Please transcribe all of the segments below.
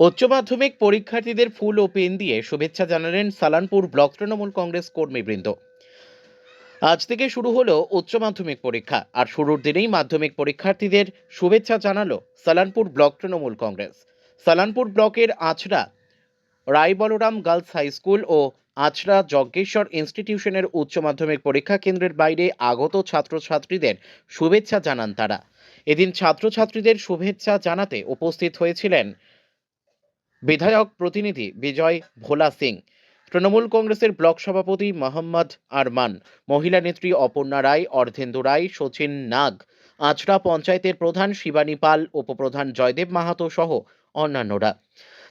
উচ্চ মাধ্যমিক পরীক্ষার্থীদের ফুল ও পেন দিয়ে শুভেচ্ছা জানালেন সালানপুর ব্লক তৃণমূল কংগ্রেস কর্মীবৃন্দ। আজ থেকে শুরু হলো উচ্চ মাধ্যমিক পরীক্ষা, আর শুরুর দিনেই মাধ্যমিক পরীক্ষার্থীদের শুভেচ্ছা জানালো সালানপুর ব্লক তৃণমূল কংগ্রেস। সালানপুর ব্লকের আছড়া রায় বলরাম গার্লস হাই স্কুল ও আছড়া যজ্ঞেশ্বর ইনস্টিটিউশনের উচ্চ মাধ্যমিক পরীক্ষা কেন্দ্রের বাইরে আগত ছাত্রছাত্রীদের শুভেচ্ছা জানান তারা। এদিন ছাত্রছাত্রীদের শুভেচ্ছা জানাতে উপস্থিত হয়েছিলেন বিধায়ক প্রতিনিধি বিজয় ভোলা সিং, তৃণমূল কংগ্রেসের ব্লক সভাপতি মোহাম্মদ আরমান, মহিলা নেত্রী অপর্ণা রায়, অর্ধেন্দু রায়, সচিন নাগ, আচড়া পঞ্চায়েতের প্রধান শিবানী পাল, উপপ্রধান জয়দেব মাহাতো সহ অন্যান্যরা।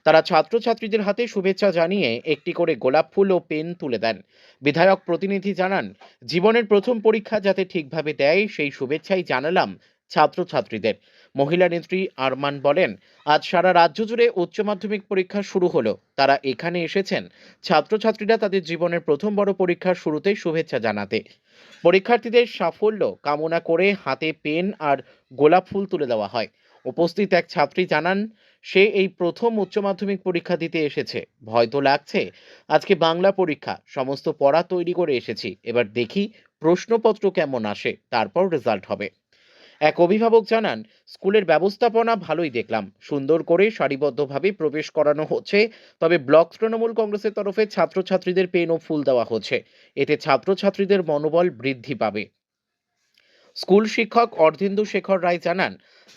তারা ছাত্রছাত্রীদের হাতে শুভেচ্ছা জানিয়ে একটি করে গোলাপ ফুল ও পেন তুলে দেন। বিধায়ক প্রতিনিধি জানান, জীবনের প্রথম পরীক্ষা যাতে ঠিকভাবে দেয় সেই শুভেচ্ছাই জানালাম ছাত্রছাত্রীদের। মহিলা নেত্রী আরমান বলেন, আজ সারা রাজ্য জুড়ে উচ্চ মাধ্যমিক পরীক্ষা শুরু হলো। তারা এখানে এসেছেন ছাত্রছাত্রীরা তাদের জীবনের প্রথম বড় পরীক্ষার শুরুতে শুভেচ্ছা জানাতে। পরীক্ষার্থীদের সাফল্য কামনা করে হাতে পেন আর গোলাপ ফুল তুলে দেওয়া হয়। উপস্থিত এক ছাত্রী জানান, সে এই প্রথম উচ্চ মাধ্যমিক পরীক্ষা দিতে এসেছে। ভয় তো লাগছে, আজকে বাংলা পরীক্ষা, সমস্ত পড়া তৈরি করে এসেছি, এবার দেখি প্রশ্নপত্র কেমন আসে, তারপর রেজাল্ট হবে। এক অভিভাবক জানান, স্কুলের ব্যবস্থাপনা ভালোই দেখলাম, সুন্দর করে সারিবদ্ধভাবে প্রবেশ করানো হচ্ছে। তবে ব্লক তৃণমূল কংগ্রেসের তরফে ছাত্রছাত্রীদের পেন ও ফুল দেওয়া হচ্ছে, এতে ছাত্রছাত্রীদের মনোবল বৃদ্ধি পাবে। স্কুল শিক্ষক অর্ধেন্দু শেখর রায় জানান,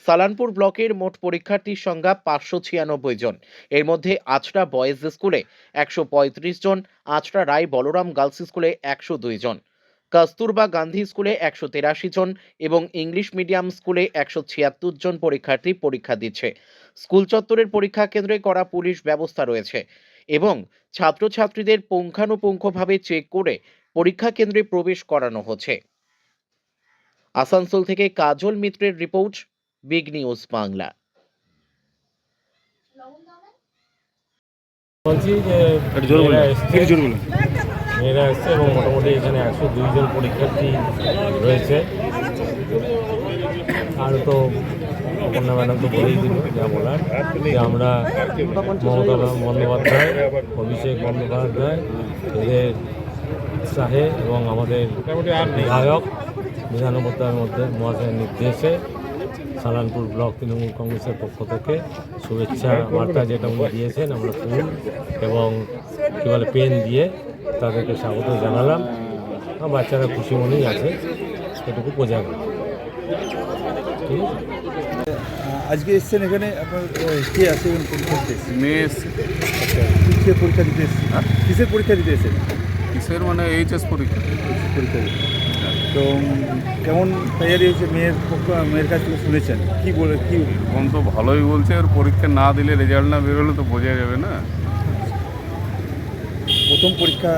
সালানপুর ব্লকের মোট পরীক্ষার্থীর সংখ্যা 596 জন। এর মধ্যে আচড়া বয়েজ স্কুলে 135 জন, আচড়া রায় বলরাম গার্লস স্কুলে 102 জন, কস্তুরবা গান্ধী স্কুলে 183 জন এবং ইংলিশ মিডিয়াম স্কুলে 176 জন পরীক্ষার্থী পরীক্ষা দিচ্ছে। স্কুল চত্বরের পরীক্ষা কেন্দ্রে করা পুলিশ ব্যবস্থা রয়েছে এবং ছাত্রছাত্রীদের পুঙ্খানুপুঙ্খভাবে চেক করে পরীক্ষা কেন্দ্রে প্রবেশ করানো হচ্ছে। আসানসোল থেকে কাজল মিত্রের রিপোর্ট, বিগ নিউজ বাংলা। বলছি যে মেয়েরা এসছে এবং মোটামুটি এখানে 102 জন পরীক্ষার্থী রয়েছে। আর তো অপর্ণা ম্যাডাম তো বলেই দিল যা বলার, যে আমরা মমতা বন্দ্যোপাধ্যায়, অভিষেক বন্দ্যোপাধ্যায়, এদের উৎসাহে এবং আমাদের বিধায়ক বিধানসভার মধ্যে মহাশয়ের নির্দেশে সালানপুর ব্লক তৃণমূল কংগ্রেসের পক্ষ থেকে শুভেচ্ছা বার্তা যেটা উনি দিয়েছেন, আমরা ফুল এবং কী বলে পেন দিয়ে তাদেরকে স্বাগত জানালাম। বাচ্চারা খুশি মনেই আছে, এটুকু বোঝা গেল। ঠিক আছে, আজকে এসছেন এখানে, আপনার কে আছে পরীক্ষা দিতে? মেয়ে এসছে। আচ্ছা, কিসের পরীক্ষা দিতে এসছে? কিসের পরীক্ষা দিতে এসেছেন? কিসের মানে এইচএস পরীক্ষা। পরীক্ষা দিতে। তো কেমন তৈরি হয়েছে মেয়ের কাছ থেকে শুনেছেন? কি বলে কি? এখন তো ভালোই বলছে, আর পরীক্ষা না দিলে রেজাল্ট না বেরোলে তো বোঝা যাবে না। প্রথম পরীক্ষা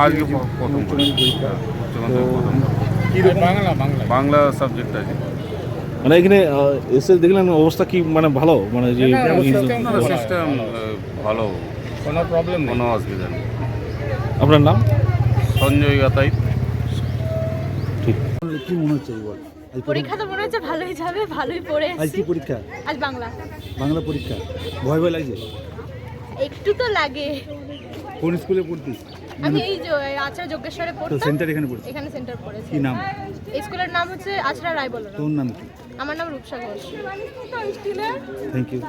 আজকে প্রথম পরীক্ষা। বাংলা সাবজেক্ট আছে। মানে এখানে এসে দেখলেন অবস্থা কি, মানে ভালো, মানে যে সিস্টেম ভালো, কোনো প্রবলেম, কোনো অসুবিধা নেই। আপনার নাম? সঞ্জয় গাতাই। ঠিক, কি মনে হচ্ছে বল? পরীক্ষা তো মনে হচ্ছে ভালোই যাবে, ভালোই পড়ে আজ এসেছি। কি পরীক্ষা? আজ বাংলা। বাংলা পরীক্ষা। ভয় ভয় লাগছে? একটু তো লাগে। কোন স্কুলে পড়তিস? আমি এই যে আছড়া যজ্ঞেশ্বরে তো পড়তাম। সেন্টার এখানে পড়ছিস? এখানে সেন্টার পড়েছি। কি নাম? এই স্কুলের নাম হচ্ছে আছড়া রায় বলরাম। তোর নাম কি? আমার নাম রূপসা ঘোষ। Thank you.